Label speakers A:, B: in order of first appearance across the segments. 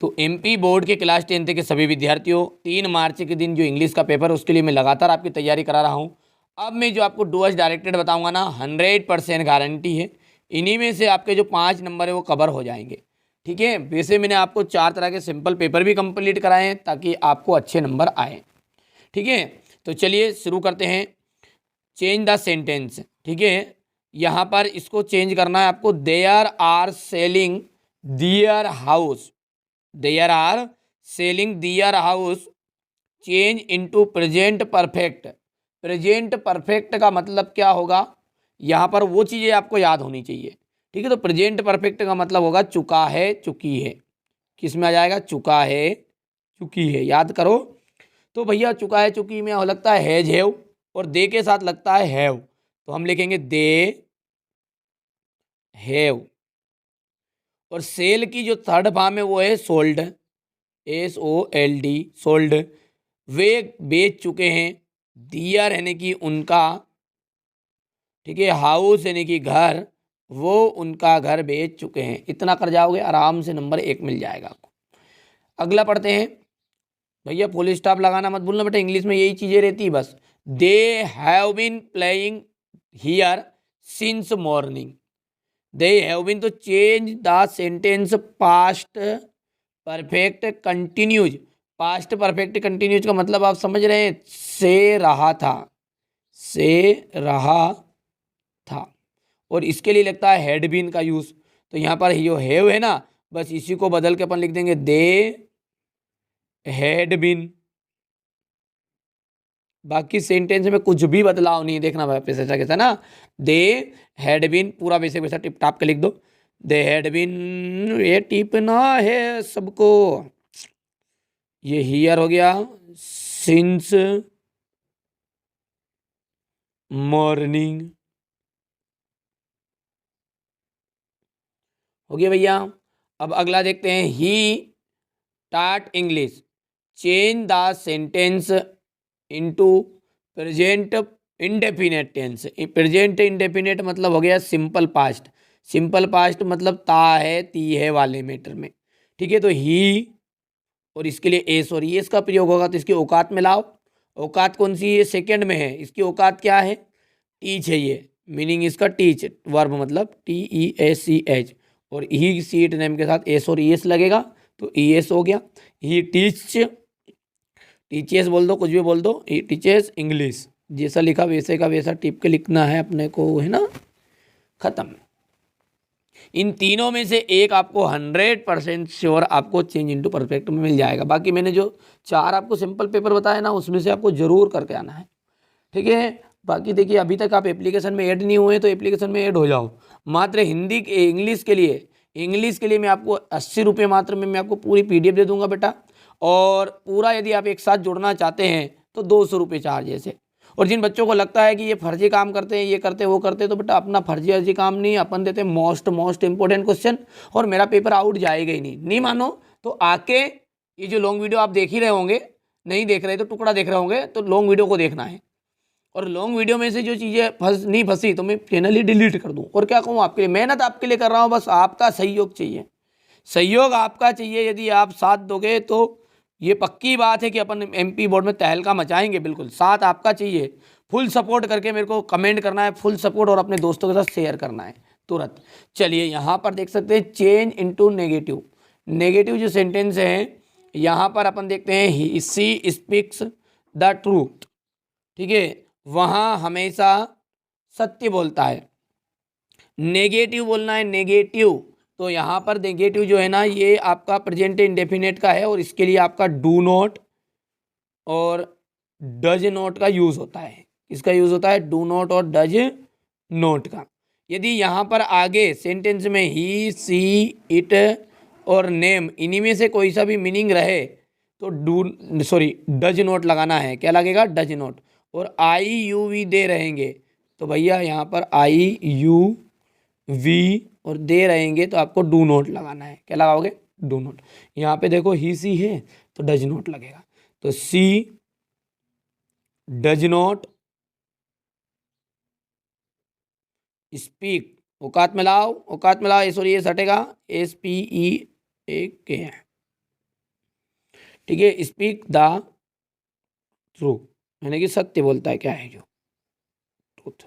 A: तो MP board के class 10th के सभी विद्यार्थियों 3 मार्च के दिन जो इंग्लिश का पेपर उसके लिए मैं लगातार आपकी तैयारी करा रहा हूँ। अब मैं जो आपको डूअर्स डायरेक्टेड बताऊंगा ना 100% गारंटी है, इन्हीं में से आपके जो 5 नंबर है वो कवर हो जाएंगे। ठीक है, वैसे मैंने आपको 4 तरह के सिंपल पेपर भी कंप्लीट कराए हैं ताकि आपको अच्छे नंबर आए। ठीक है, तो चलिए शुरू करते हैं। Change the sentence. ठीक है, यहाँ पर इसको चेंज करना है आपको। There are selling their house, there are selling their house change into present perfect. Present perfect का मतलब क्या होगा, यहाँ पर वो चीज़ें आपको याद होनी चाहिए। ठीक है, तो प्रेजेंट परफेक्ट का मतलब होगा चुका है चुकी है। किस में आ जाएगा, चुका है चुकी है, याद करो। तो भैया चुका है चुकी में लगता है हैज हैव, और दे के साथ लगता है हैव, तो हम लिखेंगे दे हैव। और सेल की जो थर्ड फॉर्म है वो है सोल्ड, SOLD, सोल्ड। वे बेच चुके हैं, दियर यानी कि उनका, ठीक है, हाउस यानी कि घर, वो उनका घर बेच चुके हैं। इतना कर जाओगे आराम से नंबर 1 मिल जाएगा आपको। अगला पढ़ते हैं। भैया फुल स्टॉप लगाना मत भूलना बेटा, इंग्लिश में यही चीज़ें रहती है बस। They have been playing here since morning. They have been, तो change the sentence past perfect continuous. Past perfect continuous का मतलब आप समझ रहे हैं, से रहा था, से रहा था। और इसके लिए लगता है हैड बीन का यूज। तो यहाँ पर जो हैव है ना, बस इसी को बदल के अपन लिख देंगे दे हैड बीन। बाकी सेंटेंस में कुछ भी बदलाव नहीं देखना वापस, ऐसा कैसा ना, दे हैड बीन पूरा वैसे वैसा टिप टाप के लिख दो। दे हैड बीन, ये टिपना है सबको। ये हियर हो गया, सिंस मॉर्निंग हो गया भैया। अब अगला देखते हैं। He taught English change the sentence into present indefinite tense. Present indefinite मतलब हो गया सिंपल पास्ट। सिंपल पास्ट मतलब ता है ती है वाले मैटर में। ठीक है, तो ही और इसके लिए एस और येस का प्रयोग होगा, तो इसकी औकात में लाओ। औकात कौन सी है, सेकंड में है, इसकी औकात क्या है, टीच है। ये मीनिंग इसका टीच, वर्ब मतलब TEACH, और ही सीट नेम के साथ एस और ईएस लगेगा, तो ईएस हो गया। ही टीच, टीचेस बोल दो, कुछ भी बोल दो, ही टीचेस इंग्लिश। जैसा लिखा वैसे का वैसा टिप के लिखना है अपने को, है ना, खत्म। इन तीनों में से एक आपको 100% श्योर आपको चेंज इनटू परफेक्ट में मिल जाएगा। बाकी मैंने जो 4 आपको सिंपल पेपर बताया ना, उसमें से आपको जरूर करके आना है। ठीक है, बाकी देखिए अभी तक आप एप्लीकेशन में ऐड नहीं हुए तो एप्लीकेशन में ऐड हो जाओ। मात्र हिंदी इंग्लिश के लिए, इंग्लिश के लिए मैं आपको 80 रुपये मात्र में मैं आपको पूरी PDF दे दूंगा बेटा। और पूरा यदि आप एक साथ जुड़ना चाहते हैं तो 200 रुपये चार्ज ऐसे। और जिन बच्चों को लगता है कि ये फर्जी काम करते हैं, ये करते वो करते, तो बेटा अपना फर्जी अर्जी काम नहीं, अपन देते मोस्ट इंपॉर्टेंट क्वेश्चन, और मेरा पेपर आउट जाएगा ही नहीं मानो तो आके ये जो लॉन्ग वीडियो आप देख ही रहे होंगे, नहीं देख रहे तो टुकड़ा देख रहे होंगे, तो लॉन्ग वीडियो को देखना है। और लॉन्ग वीडियो में से जो चीज़ें नहीं फंसी तो मैं चैनल ही डिलीट कर दूं। और क्या कहूँ, आपके लिए मेहनत आपके लिए कर रहा हूँ, बस आपका सहयोग चाहिए, सहयोग आपका चाहिए। यदि आप साथ दोगे तो ये पक्की बात है कि अपन MP बोर्ड में तहलका मचाएंगे। बिल्कुल साथ आपका चाहिए। फुल सपोर्ट करके मेरे को कमेंट करना है, फुल सपोर्ट, और अपने दोस्तों के साथ शेयर करना है तुरंत। चलिए यहाँ पर देख सकते हैं चेंज इनटू नेगेटिव। नेगेटिव जो सेंटेंस है यहाँ पर अपन देखते हैं, ही सी स्पीक्स द ट्रूथ। ठीक है, वहाँ हमेशा सत्य बोलता है। नेगेटिव बोलना है, नेगेटिव। तो यहाँ पर नेगेटिव जो है ना, ये आपका प्रेजेंट इंडेफिनेट का है, और इसके लिए आपका डू नॉट और डज नॉट का यूज होता है। इसका यूज होता है डू नॉट और डज नॉट का। यदि यहाँ पर आगे सेंटेंस में ही सी इट और नेम इन्हीं में से कोई सा भी मीनिंग रहे तो डज नॉट लगाना है। क्या लगेगा, डज नॉट। और IUV दे रहेंगे तो भैया यहाँ पर IUV और दे रहेंगे तो आपको डू नॉट लगाना है। क्या लगाओगे, डू नॉट। यहाँ पे देखो ही सी है तो डज नॉट लगेगा, तो सी डज नॉट स्पीक। औकात में लाओ, औकात में लाओ, सॉरी ये सटेगा, SPEAK है। ठीक है, स्पीक द ट्रू, यानी कि सत्य बोलता है, क्या है जो ट्रूथ।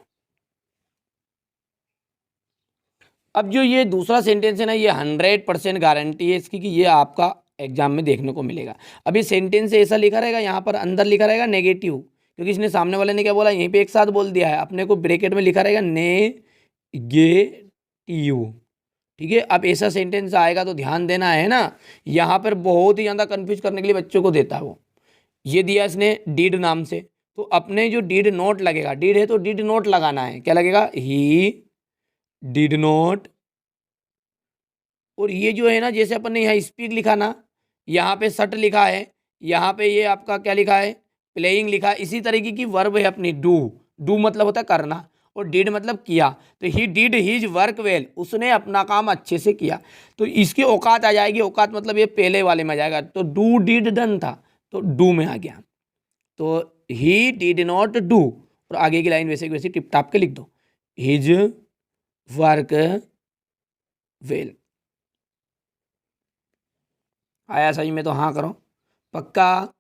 A: अब जो ये दूसरा सेंटेंस है ना, ये 100% गारंटी है इसकी कि ये आपका एग्जाम में देखने को मिलेगा। अब ये सेंटेंस ऐसा लिखा रहेगा, यहाँ पर अंदर लिखा रहेगा नेगेटिव, क्योंकि इसने सामने वाले ने क्या बोला, यहीं पे एक साथ बोल दिया है, अपने को ब्रैकेट में लिखा रहेगा नेगेटिव। ठीक है, अब ऐसा सेंटेंस आएगा तो ध्यान देना है ना, यहाँ पर बहुत ही ज़्यादा कंफ्यूज करने के लिए बच्चों को देता है वो। ये दिया इसने डीड नाम से, तो अपने जो डीड नोट लगेगा, डीड है तो डीड नोट लगाना है, क्या लगेगा, ही डिड नॉट। और ये जो है ना, जैसे अपन ने यहाँ स्पीक लिखा ना, यहाँ पे सट लिखा है, यहाँ पे ये आपका क्या लिखा है, प्लेइंग लिखा है, इसी तरीके की वर्ब है अपनी डू। डू मतलब होता है करना, और डिड मतलब किया, तो he did his work well, उसने अपना काम अच्छे से किया। तो इसकी औकात आ जाएगी, औकात मतलब ये पहले वाले में आ जाएगा, तो डू डिड डन था तो डू में आ गया, तो ही डिड नॉट डू, और आगे की लाइन वैसे की वैसे टिप टाप के लिख दो, हिज वर्क वेल। आया सही में तो हाँ करो, पक्का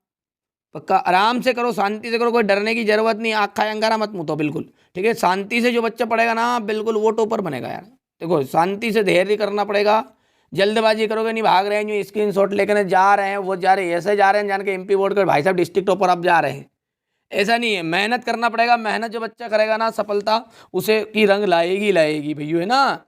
A: पक्का, आराम से करो, शांति से करो, कोई डरने की जरूरत नहीं, आँख खाए अंगारा मत मुँह तो बिल्कुल, ठीक है। शांति से जो बच्चा पढ़ेगा ना, बिल्कुल वो टॉपर बनेगा यार। देखो शांति से धैर्य करना पड़ेगा, जल्दबाजी करोगे नहीं, भाग रहे हैं जो स्क्रीनशॉट लेकर जा रहे हैं, वो जा रहे हैं ऐसे जा रहे हैं जान के एमपी बोर्ड कर भाई साहब डिस्ट्रिक्ट टॉपर आप जा रहे हैं, ऐसा नहीं है। मेहनत करना पड़ेगा, मेहनत जो बच्चा करेगा ना, सफलता उसे की रंग लाएगी लाएगी भैया, है ना,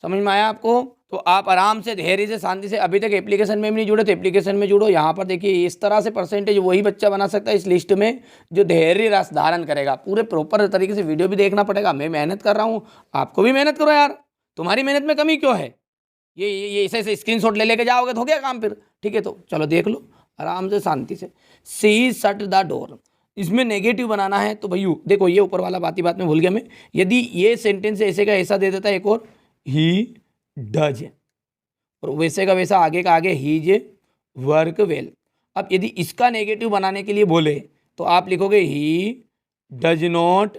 A: समझ में आया आपको। तो आप आराम से धैर्य से शांति से, अभी तक एप्लीकेशन में भी नहीं जुड़े तो एप्लीकेशन में जुड़ो। यहाँ पर देखिए इस तरह से परसेंटेज वही बच्चा बना सकता है इस लिस्ट में जो धैर्य रस धारण करेगा। पूरे प्रॉपर तरीके से वीडियो भी देखना पड़ेगा, मैं मेहनत कर रहा हूँ, आपको भी मेहनत करो यार, तुम्हारी मेहनत में कमी क्यों है। ये ऐसे स्क्रीनशॉट ले लेके जाओगे तो हो गया काम फिर, ठीक है। तो चलो देख लो आराम से शांति से। सी शट द डोर, इसमें नेगेटिव बनाना है तो भैया देखो, ये ऊपर वाला बात ही बात में भूल गया मैं, यदि ये सेंटेंस ऐसे का ऐसा दे देता है एक और, ही डज, और वैसे का वैसा आगे का आगे हीज वर्क वेल। अब यदि इसका नेगेटिव बनाने के लिए बोले तो आप लिखोगे ही डज नॉट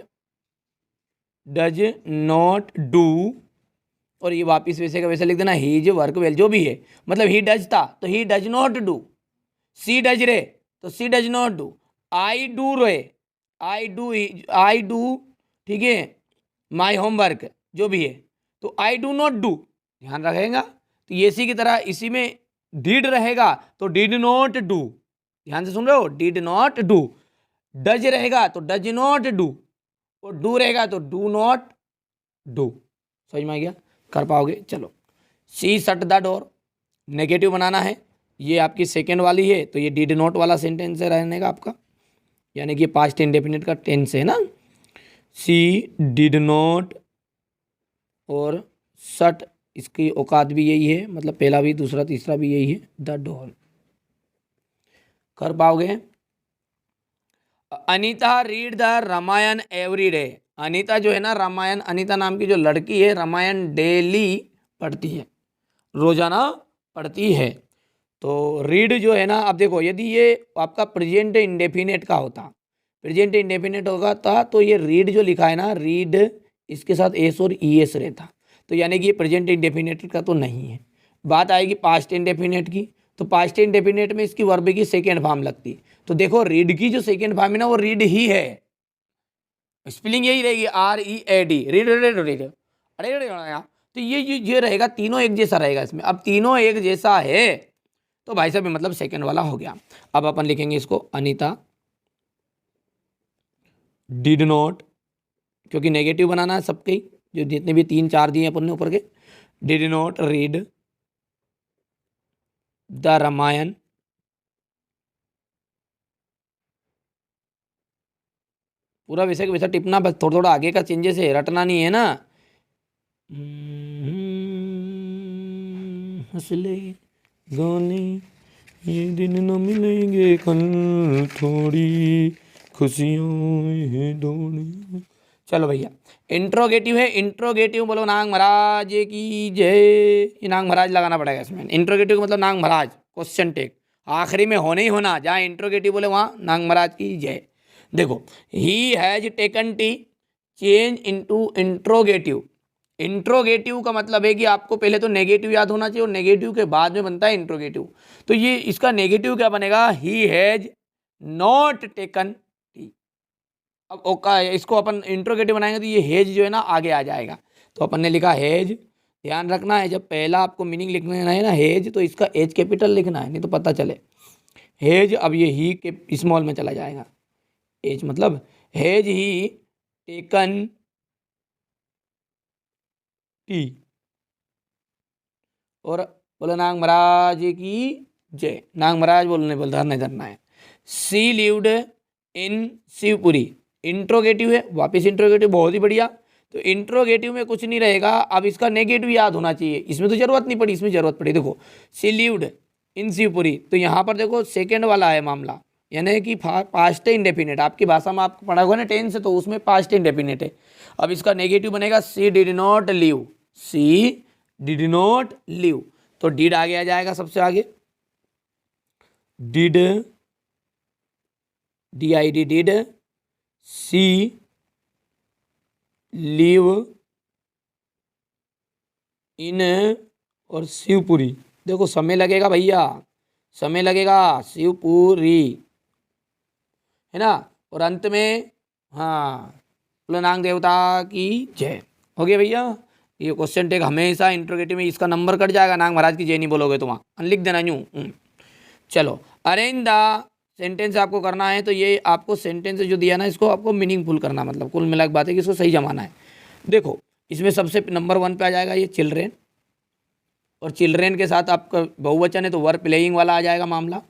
A: डू, और ये वापिस वैसे का वैसा लिख देना हीज वर्क वेल, जो भी है, मतलब ही डज था तो he does not do, she does रे तो she does not do, I do रे आई डू, ठीक है, माई होमवर्क जो भी है, तो आई डू नॉट डू, ध्यान रखेगा। तो ये इसी की तरह इसी में डिड रहेगा तो डिड नॉट डू, ध्यान से सुन रहे हो, डिड नॉट डू। डज रहेगा तो डज नॉट डू, और डू रहेगा तो डू नॉट डू। समझ में आ गया, कर पाओगे। चलो, सी शट द डोर, नेगेटिव बनाना है, ये आपकी सेकेंड वाली है तो ये डिड नॉट वाला सेंटेंस है रहने का आपका, यानी कि पास्ट इंडेफिनिट का टेंस है ना। सी डिड नॉट और शट, इसकी औकात भी यही है, मतलब पहला भी दूसरा तीसरा भी यही है, द डोर। कर पाओगे। Anita read the Ramayana every day, Anita जो है ना, रामायण, अनीता नाम की जो लड़की है रामायण डेली पढ़ती है, रोजाना पढ़ती है। तो रीड जो है ना, अब देखो यदि ये आपका प्रेजेंट इंडेफिनेट का होता, प्रेजेंट इंडेफिनेट होगा था तो ये रीड जो लिखा है ना, रीड इसके साथ एस और ई एस रहता, तो यानी कि ये प्रेजेंट इंडेफिनेट का तो नहीं है। बात आएगी पास्ट इंडेफिनेट की, तो पास्ट इंडेफिनेट में इसकी वर्ब की सेकेंड फॉर्म लगती है। तो देखो रीड की जो सेकेंड फॉर्म है ना, वो रीड ही है, स्पेलिंग यही रहेगी READ, रीड रीड रीड, अरे तो ये रहेगा, तीनों एक जैसा रहेगा इसमें। अब तीनों एक जैसा है तो भाई साहब मतलब सेकेंड वाला हो गया। अब अपन लिखेंगे इसको अनीता डिड नॉट, क्योंकि नेगेटिव बनाना है सबके, जो जितने भी 3 4 दिए अपन ने ऊपर के, did not read the Ramayana पूरा वैसे का वैसा टिपना, बस थोड़ा थोड़ा आगे का चेंजेस है, रटना नहीं है ना। हंसले गाने ये दिन न मिलेंगे कल, थोड़ी खुशियों दौड़ी। चलो भैया, इंट्रोगेटिव है, इंट्रोगेटिव बोलो नांग महाराज की जय, ये नांग महाराज लगाना पड़ेगा इसमें। इंट्रोगेटिव मतलब नांग महाराज, क्वेश्चन टेक आखिरी में होने ही होना, जहाँ इंट्रोगेटिव बोले वहाँ नांग महाराज की जय। देखो, he has taken T change into interrogative, interrogative का मतलब है कि आपको पहले तो नेगेटिव याद होना चाहिए और नेगेटिव के बाद में बनता है इंट्रोगेटिव। तो ये इसका नेगेटिव क्या बनेगा, he has not taken T. अब ओका इसको अपन इंट्रोगेटिव बनाएंगे तो ये हेज जो है ना आगे आ जाएगा। तो अपन ने लिखा हेज, ध्यान रखना है जब पहला आपको मीनिंग लिखना है ना हेज, तो इसका एज कैपिटल लिखना है, नहीं तो पता चले हेज। अब ये ही के स्मॉल में चला जाएगा, एज मतलब हेज ही टेकन टी। और बोलो नाग महाराज की जय, नाग महाराज बोलने बोल धरना धरना है। She lived in Shivpuri, interrogative है, वापस इंट्रोगेटिव, बहुत ही बढ़िया। तो इंट्रोगेटिव में कुछ नहीं रहेगा, अब इसका नेगेटिव याद होना चाहिए, इसमें तो जरूरत नहीं पड़ी, इसमें जरूरत पड़ी। देखो सी लिव्ड इन शिवपुरी, तो यहाँ पर देखो सेकेंड वाला है मामला, यानी कि पास्ट इंडेफिनेट। आपकी भाषा में आपको पढ़ा हुआ ना टेंस, तो उसमें पास्ट इंडेफिनेट है। अब इसका नेगेटिव बनेगा she did not live, she did not live, तो डिड आगे आ जाएगा सबसे आगे, did D I D did she live in और शिवपुरी। देखो समय लगेगा भैया, समय लगेगा, शिवपुरी है ना। और अंत में हाँ बोलो नाग देवता की जय। हो गया भैया, ये क्वेश्चन टेक हमेशा इंट्रोगेटिव में इसका नंबर कट जाएगा, नाग महाराज की जय नहीं बोलोगे तो वहाँ लिख देना यूँ। चलो अरेंज द सेंटेंस आपको करना है, तो ये आपको सेंटेंस जो दिया ना इसको आपको मीनिंगफुल करना, मतलब कुल मिला के बात है कि इसको सही जमाना है। देखो इसमें सबसे नंबर 1 पे आ जाएगा ये चिल्ड्रेन, और चिल्ड्रेन के साथ आपका बहुवचन है तो वर प्लेइंग वाला आ जाएगा मामला।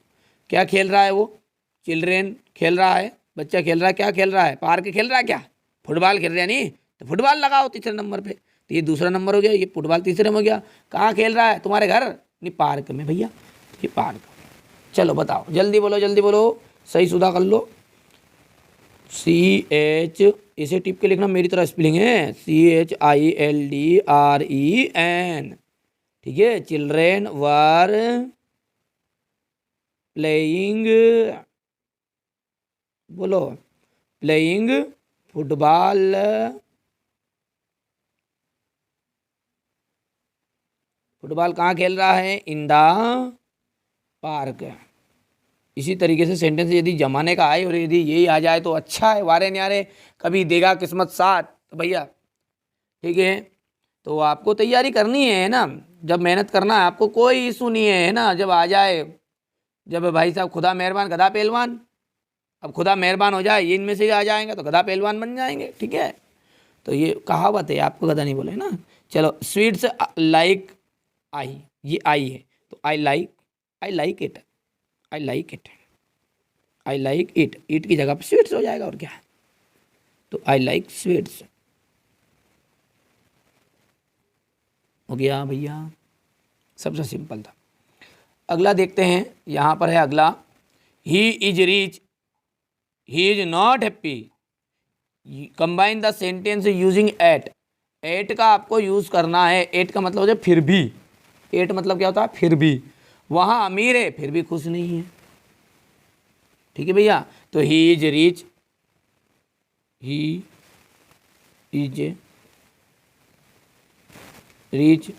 A: क्या खेल रहा है वो, चिल्ड्रेन खेल रहा है, बच्चा खेल रहा है, क्या खेल रहा है, पार्क खेल रहा है, क्या फुटबॉल खेल रहा है, नहीं तो फुटबॉल लगाओ तीसरे नंबर पे, तो ये दूसरा नंबर हो गया, ये फुटबॉल तीसरे में हो गया। कहाँ खेल रहा है, तुम्हारे घर, नहीं पार्क में भैया, ये पार्क। चलो बताओ, जल्दी बोलो जल्दी बोलो, सही सुधा कर लो। CH इसे टिप के लिखना, मेरी तरह स्पेलिंग है, CHILDREN, ठीक है। चिल्ड्रेन वर प्लेइंग, बोलो प्लेइंग फुटबॉल, फुटबॉल कहाँ खेल रहा है, इन द पार्क। इसी तरीके से सेंटेंस यदि जमाने का आए और यदि यही आ जाए तो अच्छा है, वारे न्यारे कभी देगा किस्मत साथ, तो भैया ठीक है। तो आपको तैयारी करनी है ना, जब मेहनत करना है आपको, कोई इशू नहीं है ना, जब आ जाए, जब भाई साहब खुदा मेहरबान गधा पहलवान, अब खुदा मेहरबान हो जाए, ये इनमें से ही आ जाएंगे तो गधा पहलवान बन जाएंगे, ठीक है। तो ये कहावत है, आपको गधा नहीं बोले ना। चलो स्वीट्स लाइक आई, ये आई है तो I like it, I like it, I like it, eat की जगह पर स्वीट्स हो जाएगा और क्या, तो आई लाइक स्वीट्स हो गया भैया, सबसे सिंपल था। अगला देखते हैं, यहाँ पर है अगला, he is rich, he is not happy, combine the sentence using yet. Yet का आपको यूज़ करना है, एट का मतलब होता है फिर भी, एट मतलब क्या होता है फिर भी, वहाँ अमीर है फिर भी खुश नहीं है, ठीक है भैया। तो ही is rich, he is rich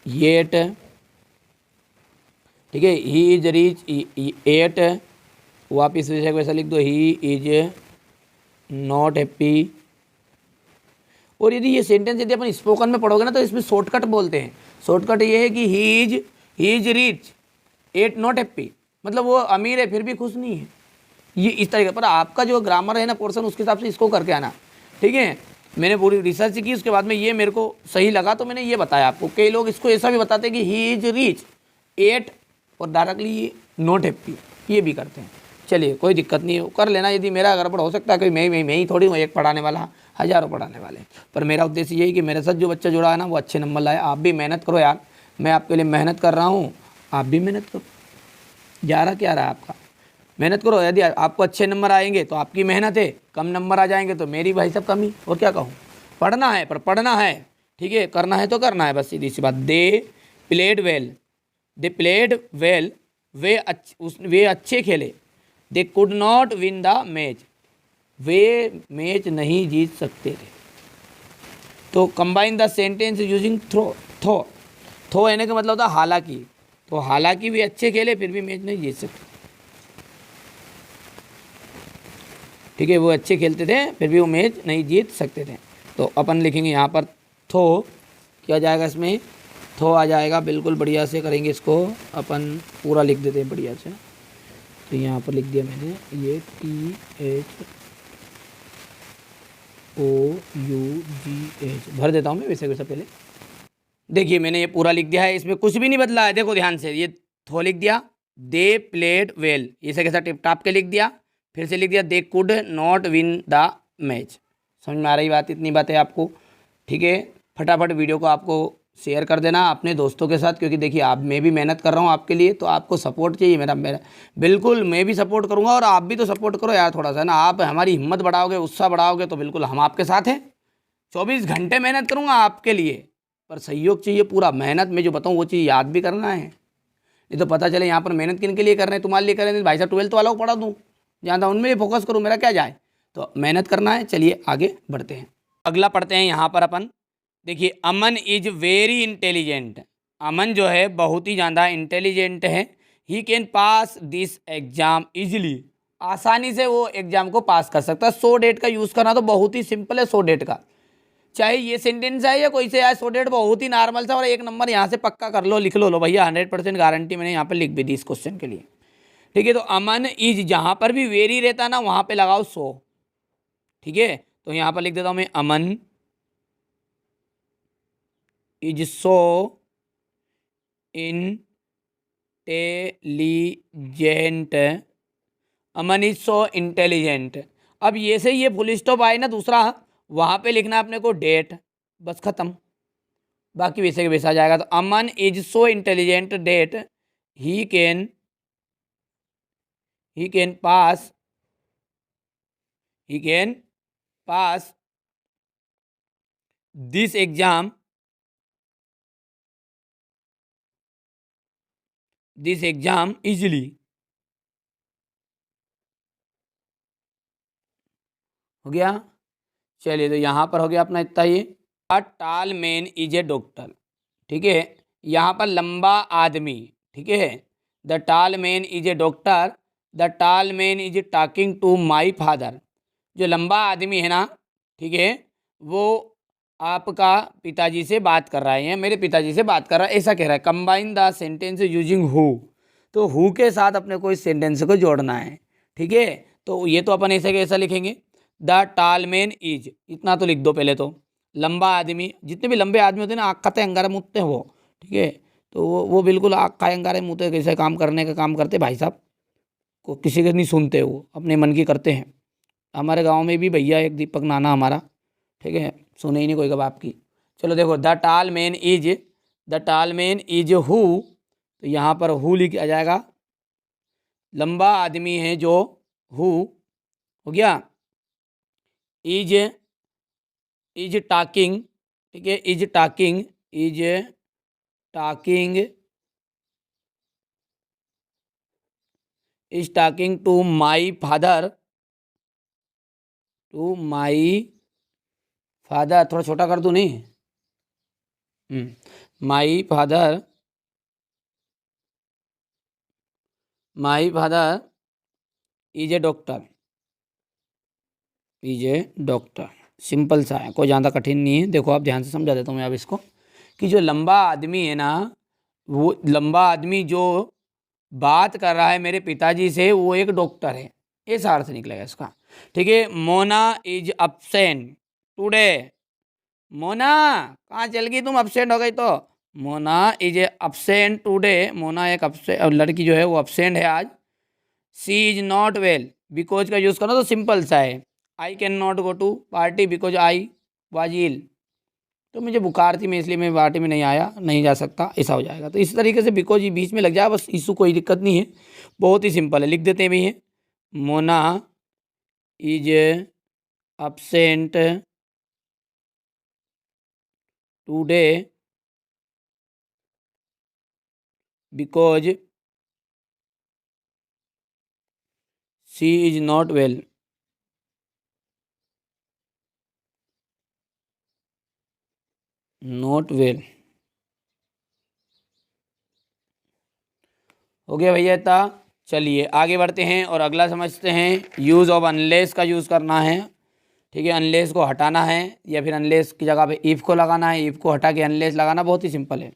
A: yet, ठीक है, ही इज रिच एट, वापिस विषय को ऐसा लिख दो, ही इज नॉट हैप्पी। और यदि ये सेंटेंस यदि अपन स्पोकन में पढ़ोगे ना तो इसमें शॉर्टकट बोलते हैं, शॉर्टकट ये है कि he is rich yet not happy, मतलब वो अमीर है फिर भी खुश नहीं है, ये इस तरीके पर। आपका जो ग्रामर है ना पोर्शन, उसके हिसाब से इसको करके आना, ठीक है। मैंने पूरी रिसर्च की, उसके बाद में ये मेरे को सही लगा तो मैंने ये बताया आपको। कई लोग इसको ऐसा भी बताते हैं कि ही इज रिच एट और डायरेक्टली नॉट हैप्पी, ये भी करते हैं। चलिए कोई दिक्कत नहीं है, कर लेना, यदि मेरा गड़बड़ हो सकता है कोई, मैं ही थोड़ी हूँ एक पढ़ाने वाला, हज़ारों पढ़ाने वाले, पर मेरा उद्देश्य यही कि मेरे साथ जो बच्चा जुड़ा है ना वो अच्छे नंबर लाए। आप भी मेहनत करो यार, मैं आपके लिए मेहनत कर रहा हूँ, आप भी मेहनत करो, जा रहा क्या रहा है आपका, मेहनत करो। यदि आपको अच्छे नंबर आएंगे तो आपकी मेहनत है, कम नंबर आ जाएंगे तो मेरी भाई सब कमी, और क्या कहूँ। पढ़ना है पर पढ़ना है, ठीक है, करना है तो करना है, बस सीधी सी बात। They played well, they played well, वे अच्छे खेले। They could not win the match, वे मैच नहीं जीत सकते थे। तो combine the sentence using though though कहने का मतलब होता है हालांकि। तो हालांकि भी अच्छे खेले फिर भी मैच नहीं जीत सकते। ठीक है, वो अच्छे खेलते थे फिर भी वो मैच नहीं जीत सकते थे। तो अपन लिखेंगे यहाँ पर थ्रो, क्या जाएगा इसमें, थ्रो आ जाएगा। बिल्कुल बढ़िया से करेंगे इसको, अपन पूरा लिख देते हैं बढ़िया से। तो यहाँ पर लिख दिया मैंने, ये THOUGH भर देता हूँ मैं वैसे वैसे पहले। देखिए मैंने ये पूरा लिख दिया है, इसमें कुछ भी नहीं बदला है। देखो ध्यान से, ये थो लिख दिया, दे प्लेड वेल, इसे कैसा टिप टाप के लिख दिया, फिर से लिख दिया दे could not win the match. समझ में आ रही बात, इतनी बात है आपको। ठीक है, फटाफट वीडियो को आपको शेयर कर देना अपने दोस्तों के साथ, क्योंकि देखिए आप, मैं भी मेहनत कर रहा हूँ आपके लिए, तो आपको सपोर्ट चाहिए मेरा मेरा बिल्कुल मैं भी सपोर्ट करूँगा और आप भी तो सपोर्ट करो यार थोड़ा सा ना। आप हमारी हिम्मत बढ़ाओगे, उत्साह बढ़ाओगे तो बिल्कुल हम आपके साथ हैं। 24 घंटे मेहनत करूँगा आपके लिए, पर सहयोग चाहिए पूरा। मेहनत में जो बताऊँ वो चीज़ याद भी करना है, नहीं तो पता चले यहाँ पर मेहनत किन के लिए कर रहे हैं, तुम्हारे लिए कर रहे हैं, भाई साहब 12th वालों को पढ़ा दूँ, जहाँ था उनमें भी फोकस करूँ, मेरा क्या जाए। तो मेहनत करना है। चलिए आगे बढ़ते हैं, अगला पढ़ते हैं यहाँ पर अपन। देखिए अमन इज वेरी इंटेलिजेंट, अमन जो है बहुत ही ज़्यादा इंटेलिजेंट है। ही can pass this exam easily, आसानी से वो एग्जाम को पास कर सकता है। 100 डेट का यूज़ करना तो बहुत ही सिंपल है। 100 डेट का, चाहे ये सेंटेंस है या कोई से आए, 100 डेट बहुत ही नॉर्मल सा, और एक नंबर यहाँ से पक्का कर लो, लिख लो भैया 100% गारंटी मैंने यहाँ पर लिख भी दी इस क्वेश्चन के लिए। ठीक है, तो अमन इज जहाँ पर भी वेरी रहता ना वहाँ पे लगाओ 100। ठीक है, तो यहाँ पर लिख देता हूँ मैं, Aman is so intelligent, Aman is so intelligent. अब ये से ये फुल स्टॉप आए ना दूसरा, वहाँ पे लिखना है अपने को डेट, बस खत्म, बाकी वैसे के वैसा आ जाएगा। तो Aman is so intelligent that he can pass, he can pass this exam, this exam easily. हो गया, चलिए तो यहाँ पर हो गया अपना इतना ही। अ टाल मैन इज ए डॉक्टर, ठीक है, यहाँ पर लंबा आदमी, ठीक है, the tall man is a doctor, the tall man is talking to my father. जो लंबा आदमी है ना, ठीक है, वो आपका पिताजी से बात कर रहे हैं, मेरे पिताजी से बात कर रहा है, ऐसा कह रहा है। Combine the sentence using who, तो हु के साथ अपने को इस सेंटेंस को जोड़ना है। ठीक है, तो ये तो अपन ऐसे कैसा लिखेंगे, द टाल मैन इज, इतना तो लिख दो पहले तो। लंबा आदमी, जितने भी लंबे आदमी होते हैं ना, आँख खाते अंगारे मुँहते हैं वो, ठीक है, तो वो बिल्कुल आँख खाए अंगारे मुँहते कैसे काम करने का काम करते भाई साहब, को किसी के नहीं सुनते, वो अपने मन की करते हैं। हमारे गांव में भी भैया एक दीपक नाना हमारा, ठीक है, सुने ही नहीं कोई कब आपकी। चलो देखो, the tall man is, the tall man is who, तो यहाँ पर हु लिख आ जाएगा, लंबा आदमी है जो, हु हो गया, इज, इज टॉकिंग, ठीक है, is talking, is talking, is talking to my father, to my father, थोड़ा छोटा कर दूँ नहीं, my father, my father is a doctor, is a doctor. Simple सा है, कोई ज़्यादा कठिन नहीं है। देखो आप ध्यान से समझा देता हूँ मैं अब इसको, कि जो लंबा आदमी है ना, वो लंबा आदमी जो बात कर रहा है मेरे पिताजी से, वो एक डॉक्टर है, ऐसा अर्थ निकलेगा इसका। ठीक है, Mona is absent today, Mona कहाँ चल गई तुम, अपसेंट हो गई तो। Mona is absent today, Mona एक अपसेंट लड़की जो है वो अपसेंट है आज। She is not well, because का यूज़ करना तो सिंपल सा है। I can not go to party because I was ill, तो मुझे बुखार थी मैं इसलिए मैं पार्टी में नहीं आया, नहीं जा सकता, ऐसा हो जाएगा। तो इस तरीके से बिकॉज ये बीच में लग जाए बस, इशू कोई दिक्कत नहीं है, बहुत ही सिंपल है, लिख देते हैं भी है। Mona is absent today because she is not well. Not well. हो गया भैया इतना। चलिए आगे बढ़ते हैं और अगला समझते हैं। यूज़ ऑफ अनलेस का यूज़ करना है। ठीक है, अनलेस को हटाना है या फिर अनलेस की जगह पे इफ़ को लगाना है। इफ़ को हटा के अनलेस लगाना बहुत ही सिंपल है।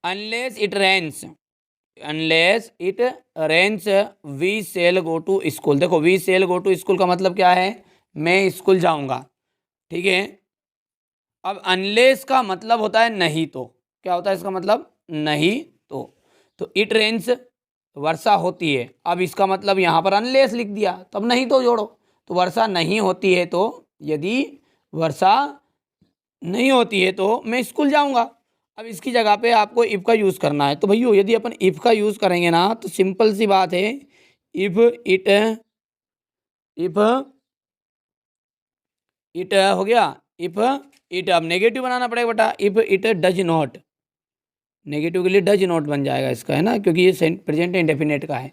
A: Unless it rains, unless it rains we shall go to school. देखो we shall go to school का मतलब क्या है, मैं स्कूल जाऊंगा। ठीक है, अब अनलेस का मतलब होता है नहीं तो। क्या होता है इसका मतलब, नहीं तो इट रेन्स वर्षा होती है। अब इसका मतलब यहाँ पर अनलेस लिख दिया, तब नहीं तो जोड़ो। तो वर्षा नहीं होती है, तो यदि वर्षा नहीं होती है तो मैं स्कूल जाऊंगा। अब इसकी जगह पे आपको इफ़ का यूज़ करना है। तो भैया यदि अपन इफ़ का यूज़ करेंगे ना, तो सिंपल सी बात है, इफ़ इफ़ इट हो गया, इफ़ इट, अब नेगेटिव बनाना पड़ेगा बेटा। If it does not, negative के लिए डज नॉट बन जाएगा इसका, है ना, क्योंकि ये प्रेजेंट इंडेफिनेट का है।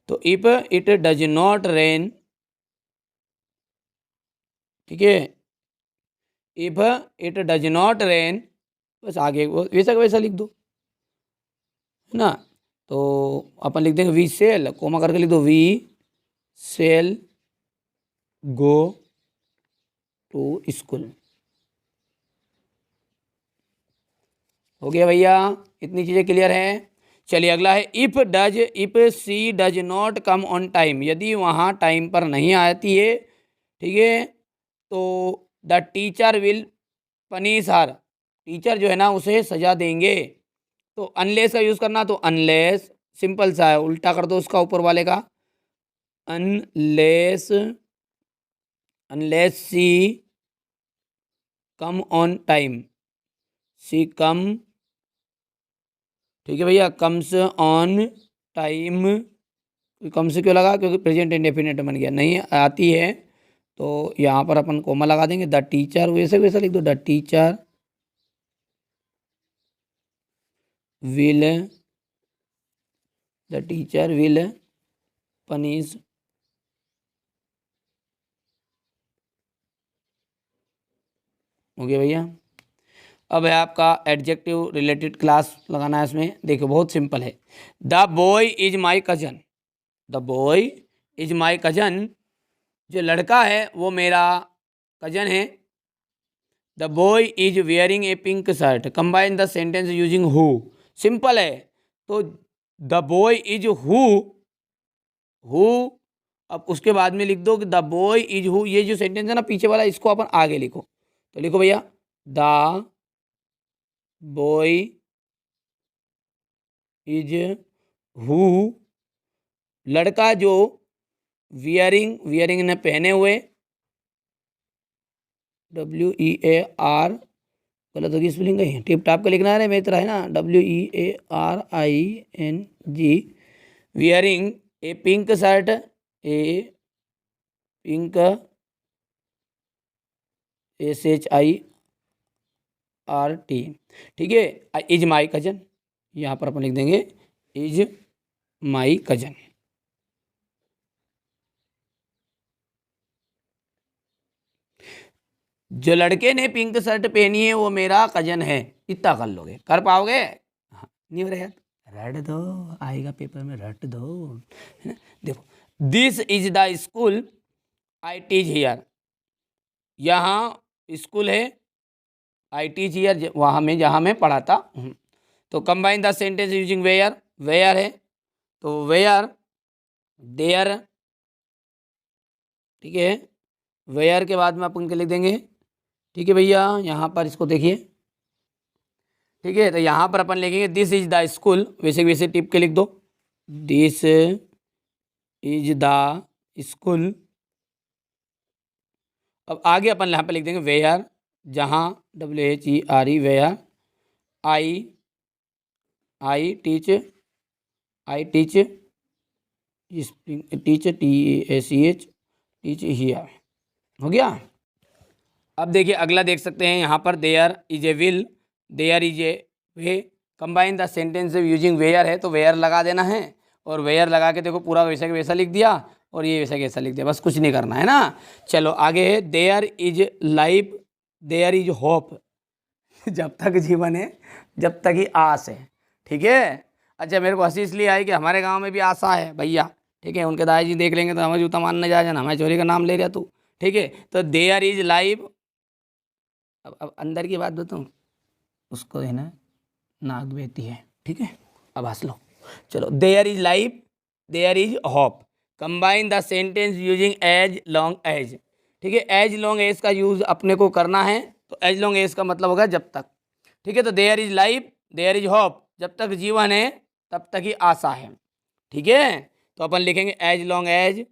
A: तो if it does not rain, ठीक है, if it does not rain, बस आगे वो वैसा का वैसा लिख दो, है ना। तो अपन लिख देंगे वी सेल, कोमा करके लिख दो, we shall go to school. हो गया भैया, इतनी चीज़ें क्लियर है। चलिए अगला है if does, if she does not come on time, यदि वहाँ टाइम पर नहीं आती है, ठीक है, तो the teacher will punish her, teacher जो है ना उसे सजा देंगे। तो अनलेस का यूज़ करना, तो अनलेस सिंपल सा है, उल्टा कर दो उसका ऊपर वाले का, unless, unless she come on time, she come, ठीक है भैया, कम्स ऑन टाइम। कम से क्यों लगा, क्योंकि प्रेजेंट इंडेफिनिट बन गया, नहीं आती है तो यहाँ पर अपन कोमा लगा देंगे। द टीचर, वैसे वैसा लिख दो, the teacher will, the teacher will punish, हो गया भैया। अब है आपका एडजेक्टिव रिलेटेड क्लास लगाना है इसमें। देखो बहुत सिंपल है। The boy is my cousin, the boy is my cousin, जो लड़का है वो मेरा कजन है। The boy is wearing A pink shirt, combine the sentence using who, simple है। तो द बॉय इज हु, अब उसके बाद में लिख दो कि द बॉय इज हु, ये जो सेंटेंस है ना पीछे वाला, इसको अपन आगे लिखो। तो लिखो भैया, द बॉय इज हु, लड़का जो वियरिंग, वियरिंग ने पहने हुए, WEAR, गलत होगी स्पेलिंग कहीं, टिप टाप का लिखना है, मेरी तरह है ना, WEARING, वियरिंग ए पिंक शर्ट, ए पिंक SHIRT, ठीक है, इज माई कजन, यहाँ पर अपन लिख देंगे इज माई कजन। जो लड़के ने पिंक शर्ट पहनी है वो मेरा कजन है, इतना कर लोगे, कर पाओगे? हाँ, नहीं हो रहा यार, रट दो, आएगा पेपर में, रट दो, है ना। देखो, this is the school I teach here, यहाँ स्कूल है, आई टीच हियर वहाँ में जहाँ मैं पढ़ाता हूँ। तो combine the sentence using where, where है तो वेयर, देयर, ठीक है, वेयर के बाद में अपन के लिख देंगे, ठीक है भैया, यहाँ पर इसको देखिए, ठीक है, तो यहाँ पर अपन लिखेंगे दिस इज द स्कूल, वैसे वैसे टिप के लिख दो, दिस इज द स्कूल। अब आगे अपन यहाँ पे लिख देंगे वेयर, जहाँ WHERE, where, I teach, I teach, teach TACH, teach here, हो गया। अब देखिए अगला देख सकते हैं यहाँ पर, there is a will, there is a way, combine the sentence using where है तो वेयर लगा देना है, और वेयर लगा के देखो पूरा वैसा के वैसा लिख दिया, और ये वैसा कैसा लिख दिया, बस कुछ नहीं करना है ना। चलो आगे है, there is life, there is hope, जब तक जीवन है जब तक ही आस है। ठीक है। अच्छा, मेरे को हंसी इसलिए आई कि हमारे गांव में भी आशा है भैया। ठीक है, उनके दादाजी देख लेंगे तो हमें जूता मारने जा जाना, हमारे चोरी का नाम ले रहा तू। ठीक है, तो देयर इज लाइव। अब अंदर की बात बताऊँ, उसको है ना नाक बेती है। ठीक है, अब हंस लो। चलो, there is life, there is hope. Combine the sentence using as long as. ठीक है, एज लॉन्ग एज का यूज अपने को करना है, तो एज लॉन्ग एज का मतलब होगा जब तक। ठीक है, तो there is life, there is hope, जब तक जीवन है तब तक ही आशा है। ठीक है, तो अपन लिखेंगे as long as,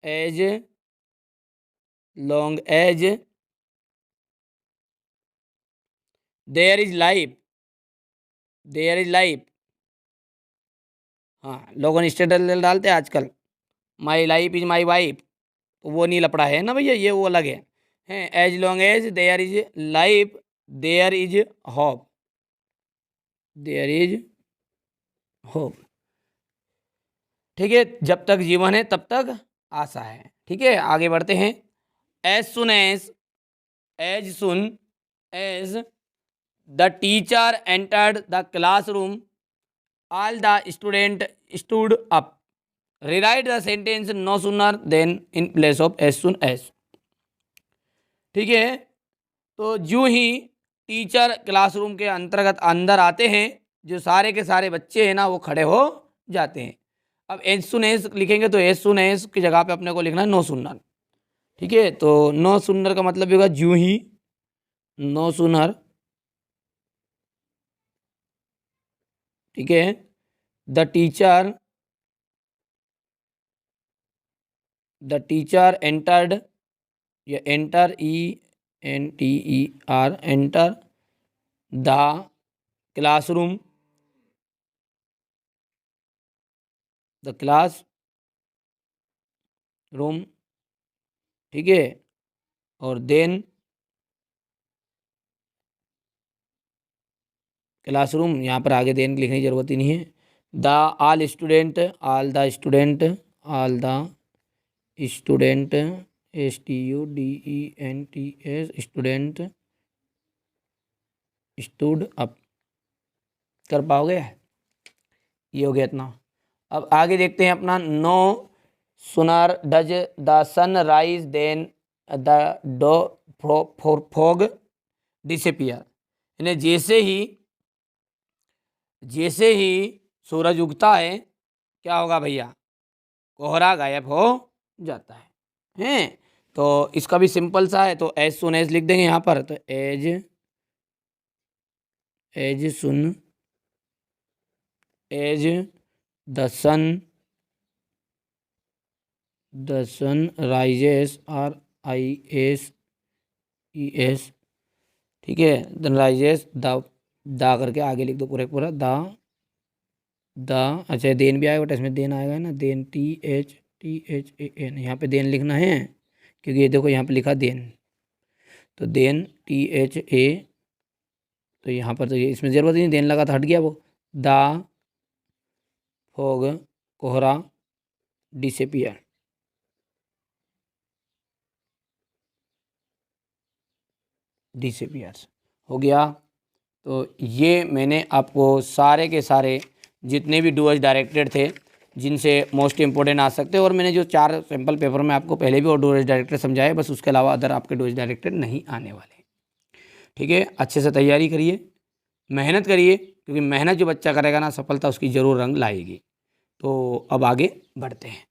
A: as long as there is life, there is life. हाँ, लोगों ने स्टेटस डालते हैं आजकल, my life is my wife, तो वो नहीं लपड़ा है ना भैया, ये वो अलग है as long as there is life, there is hope, there is hope. ठीक है, जब तक जीवन है तब तक आशा है। ठीक है, आगे बढ़ते हैं। As soon as soon as the teacher entered the classroom all the student stood up. Rewrite the sentence no sooner than in place of as soon as. ठीक है, तो जो ही टीचर क्लासरूम के अंतर्गत अंदर आते हैं, जो सारे के सारे बच्चे हैं ना वो खड़े हो जाते हैं। अब एज सुन एज लिखेंगे तो एज सुन एज की जगह पे अपने को लिखना है नो सुनर। ठीक है, तो नो सुनर का मतलब होगा जो ही, नो सुनर। ठीक है, द टीचर एंटर्ड, या enter ENTER, enter the classroom, the classroom. ठीक है, और देन क्लासरूम, यहाँ पर आगे देन लिखने की जरूरत ही नहीं है। The all student, all the student, all the student, STUDENTS, student stood up. कर पाओगे? ये हो गया इतना। अब आगे देखते हैं अपना no sooner does the sun rise than the dew fog disappear. यानी जैसे ही सूरज उगता है क्या होगा भैया, कोहरा गायब हो जाता है। हैं, तो इसका भी सिंपल सा है, तो एज सुन एज लिख देंगे यहाँ पर। तो as soon as the sun rises, RISES। ठीक है, देन राइजेस द करके आगे लिख दो पूरा द अच्छा देन भी आएगा बट इसमें देन आएगा ना, देन THAN, यहाँ पे देन लिखना है क्योंकि ये देखो यहाँ पे लिखा देन, तो देन THA, तो यहाँ पर तो ये इसमें ज़रूरत ही नहीं, देन लगा तो हट गया वो। द फॉग, कोहरा, डिसअपियर। डिसअपियर्स हो गया। तो ये मैंने आपको सारे के सारे जितने भी डूअर्स डायरेक्टेड थे जिनसे मोस्ट इंपॉर्टेंट आ सकते हैं, और मैंने जो 4 सैम्पल पेपर में आपको पहले भी और डूअर्स डायरेक्टेड समझाए, बस उसके अलावा अदर आपके डूअर्स डायरेक्टेड नहीं आने वाले। ठीक है, अच्छे से तैयारी करिए, मेहनत करिए, क्योंकि मेहनत जो बच्चा करेगा ना सफलता उसकी ज़रूर रंग लाएगी। तो अब आगे बढ़ते हैं।